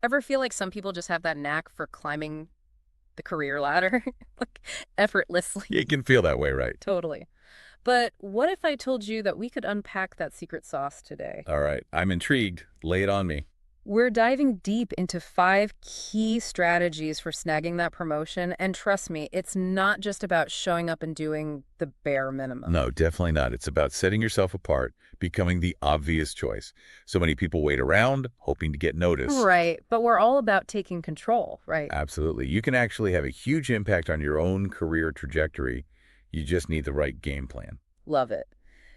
Ever feel like some people just have that knack for climbing the career ladder? Like, effortlessly. It can feel that way, right? Totally. But what if I told you that we could unpack that secret sauce today? All right. I'm intrigued. Lay it on me. We're diving deep into 5 key strategies for snagging that promotion, and trust me, it's not just about showing up and doing the bare minimum. No, definitely not. It's about setting yourself apart, becoming the obvious choice. So many people wait around, hoping to get noticed. Right, but we're all about taking control, right? Absolutely. You can actually have a huge impact on your own career trajectory. You just need the right game plan. Love it.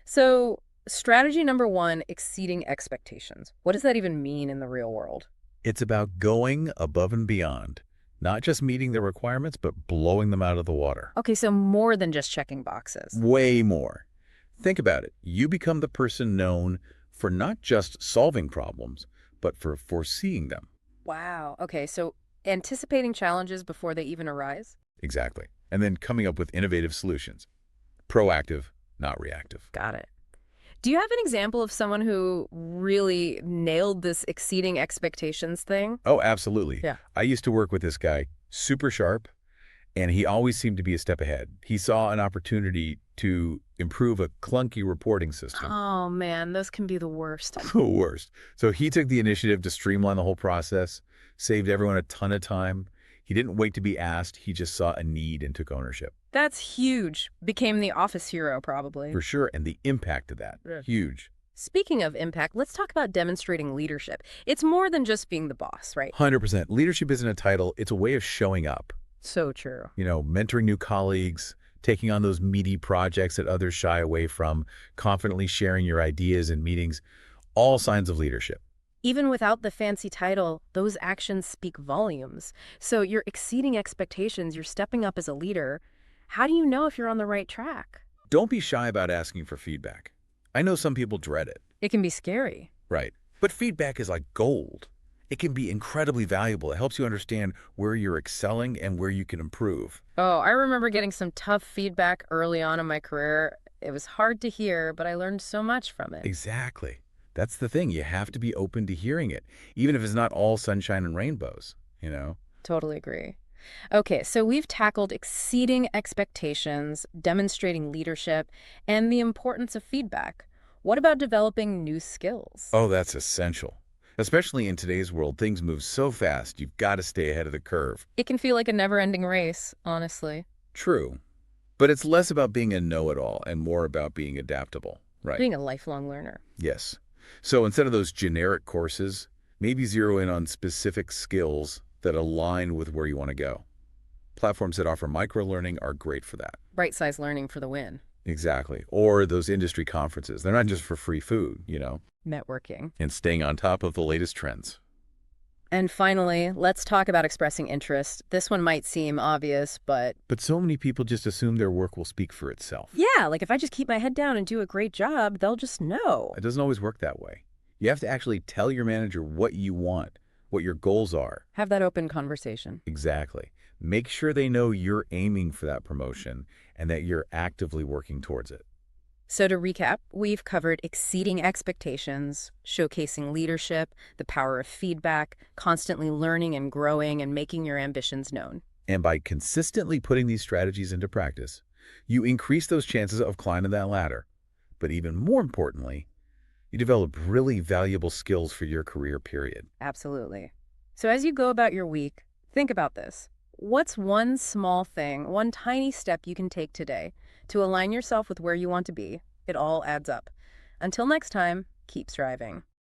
So, strategy number 1, exceeding expectations. What does that even mean in the real world? It's about going above and beyond, not just meeting the requirements, but blowing them out of the water. Okay, so more than just checking boxes. Way more. Think about it. You become the person known for not just solving problems, but for foreseeing them. Wow. Okay, so anticipating challenges before they even arise? Exactly. And then coming up with innovative solutions. Proactive, not reactive. Got it. Do you have an example of someone who really nailed this exceeding expectations thing? Oh, absolutely. Yeah. I used to work with this guy, super sharp, and he always seemed to be a step ahead. He saw an opportunity to improve a clunky reporting system. Oh man, those can be the worst. The worst. So he took the initiative to streamline the whole process, saved everyone a ton of time. He didn't wait to be asked. He just saw a need and took ownership. That's huge. Became the office hero, probably. For sure. And the impact of that, Yeah. huge. Speaking of impact, let's talk about demonstrating leadership. It's more than just being the boss, right? 100%. Leadership isn't a title. It's a way of showing up. So true. Mentoring new colleagues, taking on those meaty projects that others shy away from, confidently sharing your ideas in meetings, all signs of leadership. Even without the fancy title, those actions speak volumes. So you're exceeding expectations, you're stepping up as a leader. How do you know if you're on the right track? Don't be shy about asking for feedback. I know some people dread it, It can be scary. right? But feedback is like gold. It can be incredibly valuable. It helps you understand where you're excelling and where you can improve. Oh, I remember getting some tough feedback early on in my career. It was hard to hear, but I learned so much from it. Exactly. That's the thing. You have to be open to hearing it, even if it's not all sunshine and rainbows. Totally agree. Okay, so we've tackled exceeding expectations, demonstrating leadership, and the importance of feedback. What about developing new skills? Oh, that's essential. Especially in today's world, things move so fast, you've got to stay ahead of the curve. It can feel like a never-ending race, honestly. True. But it's less about being a know-it-all and more about being adaptable. Right. Being a lifelong learner. Yes. So instead of those generic courses, maybe zero in on specific skills that align with where you want to go. Platforms that offer micro-learning are great for that. Bite-sized learning for the win. Exactly. Or those industry conferences. They're not just for free food, Networking. and staying on top of the latest trends. And finally, let's talk about expressing interest. This one might seem obvious, but But so many people just assume their work will speak for itself. yeah, like if I just keep my head down and do a great job, they'll just know. It doesn't always work that way. You have to actually tell your manager what you want, what your goals are. Have that open conversation. Exactly. Make sure they know you're aiming for that promotion and that you're actively working towards it. So to recap, we've covered exceeding expectations, showcasing leadership, the power of feedback, constantly learning and growing and making your ambitions known. And by consistently putting these strategies into practice, you increase those chances of climbing that ladder. But even more importantly, you develop really valuable skills for your career period. Absolutely. So as you go about your week, think about this. What's one small thing, one tiny step you can take today to align yourself with where you want to be? It all adds up. Until next time, keep striving.